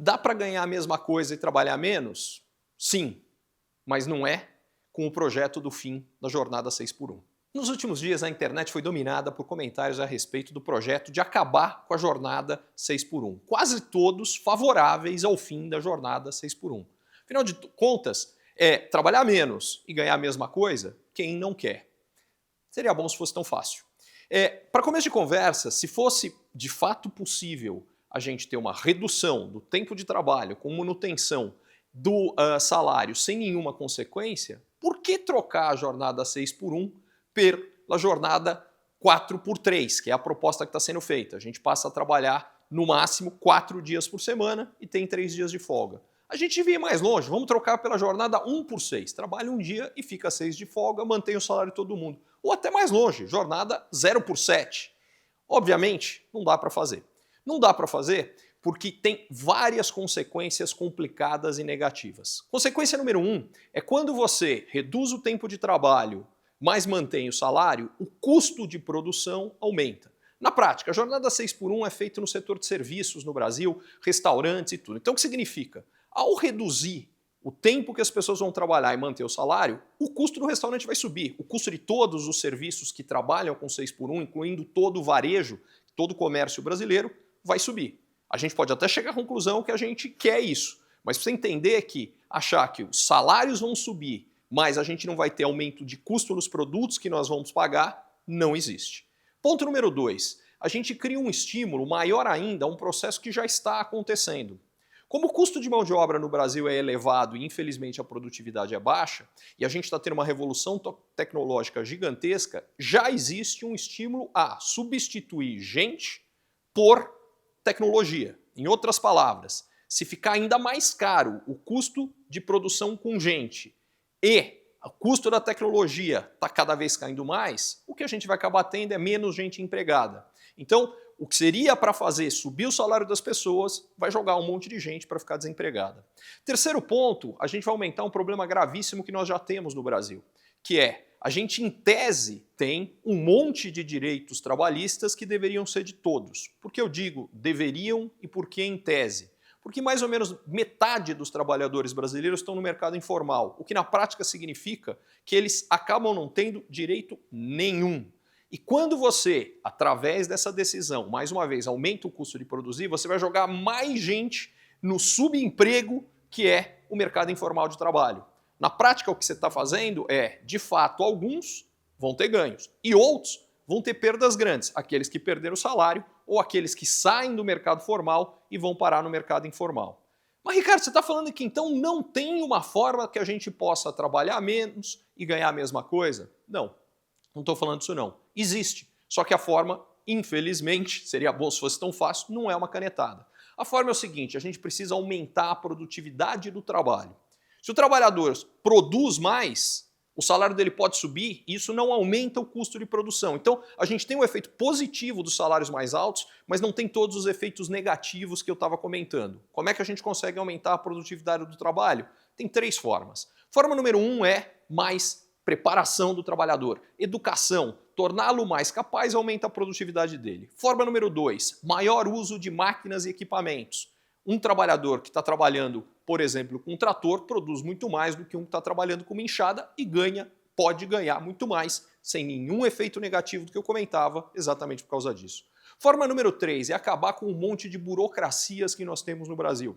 Dá para ganhar a mesma coisa e trabalhar menos? Sim, mas não é com o projeto do fim da jornada 6 por 1. Nos últimos dias, a internet foi dominada por comentários a respeito do projeto de acabar com a jornada 6 por 1. Quase todos favoráveis ao fim da jornada 6 por 1. Afinal de contas, trabalhar menos e ganhar a mesma coisa, quem não quer? Seria bom se fosse tão fácil. Para começo de conversa, se fosse de fato possível a gente ter uma redução do tempo de trabalho com manutenção do salário sem nenhuma consequência, por que trocar a jornada 6 por 1 pela jornada 4 por 3, que é a proposta que está sendo feita? A gente passa a trabalhar no máximo 4 dias por semana e tem 3 dias de folga. A gente devia ir mais longe, vamos trocar pela jornada 1 por 6. Trabalha um dia e fica 6 de folga, mantém o salário de todo mundo. Ou até mais longe, jornada 0 por 7. Obviamente, não dá para fazer. Não dá para fazer porque tem várias consequências complicadas e negativas. Consequência número 1 é quando você reduz o tempo de trabalho, mas mantém o salário, o custo de produção aumenta. Na prática, a jornada 6 por 1 é feita no setor de serviços no Brasil, restaurantes e tudo. Então o que significa? Ao reduzir o tempo que as pessoas vão trabalhar e manter o salário, o custo do restaurante vai subir. O custo de todos os serviços que trabalham com 6 por 1, incluindo todo o varejo, todo o comércio brasileiro, vai subir. A gente pode até chegar à conclusão que a gente quer isso, mas para você entender que achar que os salários vão subir, mas a gente não vai ter aumento de custo nos produtos que nós vamos pagar, não existe. Ponto número 2, a gente cria um estímulo maior ainda a um processo que já está acontecendo. Como o custo de mão de obra no Brasil é elevado e infelizmente a produtividade é baixa, e a gente está tendo uma revolução tecnológica gigantesca, já existe um estímulo a substituir gente por tecnologia. Em outras palavras, se ficar ainda mais caro o custo de produção com gente e o custo da tecnologia está cada vez caindo mais, o que a gente vai acabar tendo é menos gente empregada. Então, o que seria para fazer subir o salário das pessoas, vai jogar um monte de gente para ficar desempregada. Terceiro ponto, a gente vai aumentar um problema gravíssimo que nós já temos no Brasil, que é, a gente em tese tem um monte de direitos trabalhistas que deveriam ser de todos. Por que eu digo deveriam e por que em tese? Porque mais ou menos metade dos trabalhadores brasileiros estão no mercado informal, o que na prática significa que eles acabam não tendo direito nenhum. E quando você, através dessa decisão, mais uma vez, aumenta o custo de produzir, você vai jogar mais gente no subemprego que é o mercado informal de trabalho. Na prática, o que você está fazendo é, de fato, alguns vão ter ganhos e outros vão ter perdas grandes, aqueles que perderam o salário ou aqueles que saem do mercado formal e vão parar no mercado informal. Mas, Ricardo, você está falando que então não tem uma forma que a gente possa trabalhar menos e ganhar a mesma coisa? Não estou falando isso não. Existe, só que a forma, infelizmente, seria bom se fosse tão fácil, não é uma canetada. A forma é o seguinte, a gente precisa aumentar a produtividade do trabalho. Se o trabalhador produz mais, o salário dele pode subir e isso não aumenta o custo de produção. Então, a gente tem um efeito positivo dos salários mais altos, mas não tem todos os efeitos negativos que eu estava comentando. Como é que a gente consegue aumentar a produtividade do trabalho? Tem 3 formas. Forma número 1 é mais preparação do trabalhador, educação, torná-lo mais capaz aumenta a produtividade dele. Forma número 2, maior uso de máquinas e equipamentos. Um trabalhador que está trabalhando, por exemplo, com um trator, produz muito mais do que um que está trabalhando com uma enxada e pode ganhar muito mais, sem nenhum efeito negativo do que eu comentava, exatamente por causa disso. Forma número 3 é acabar com um monte de burocracias que nós temos no Brasil.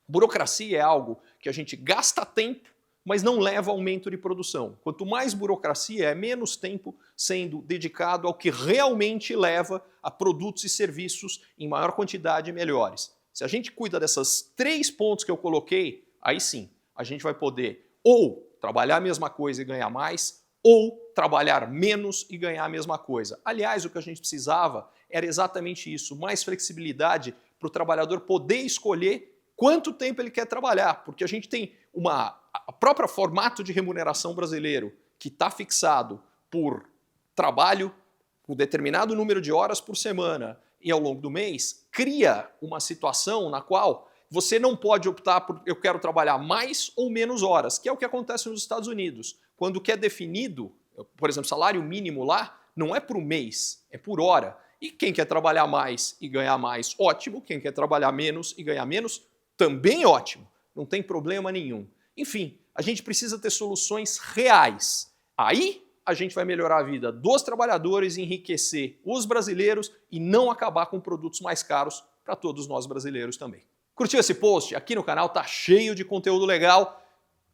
Burocracia é algo que a gente gasta tempo, mas não leva a aumento de produção. Quanto mais burocracia, é menos tempo sendo dedicado ao que realmente leva a produtos e serviços em maior quantidade e melhores. Se a gente cuida dessas 3 pontos que eu coloquei, aí sim, a gente vai poder ou trabalhar a mesma coisa e ganhar mais, ou trabalhar menos e ganhar a mesma coisa. Aliás, o que a gente precisava era exatamente isso, mais flexibilidade para o trabalhador poder escolher quanto tempo ele quer trabalhar, porque a gente tem a própria formato de remuneração brasileiro, que está fixado por trabalho, por determinado número de horas por semana e ao longo do mês, cria uma situação na qual você não pode optar por eu quero trabalhar mais ou menos horas, que é o que acontece nos Estados Unidos. Quando o que é definido, por exemplo, salário mínimo lá, não é por mês, é por hora. E quem quer trabalhar mais e ganhar mais, ótimo. Quem quer trabalhar menos e ganhar menos, também ótimo, não tem problema nenhum. Enfim, a gente precisa ter soluções reais. Aí a gente vai melhorar a vida dos trabalhadores, enriquecer os brasileiros e não acabar com produtos mais caros para todos nós brasileiros também. Curtiu esse post? Aqui no canal tá cheio de conteúdo legal.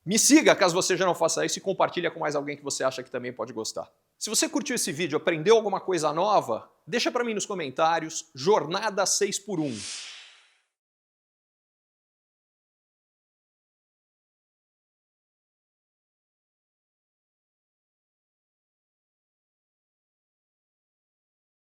Me siga caso você já não faça isso e compartilha com mais alguém que você acha que também pode gostar. Se você curtiu esse vídeo, aprendeu alguma coisa nova, deixa para mim nos comentários, Jornada 6x1.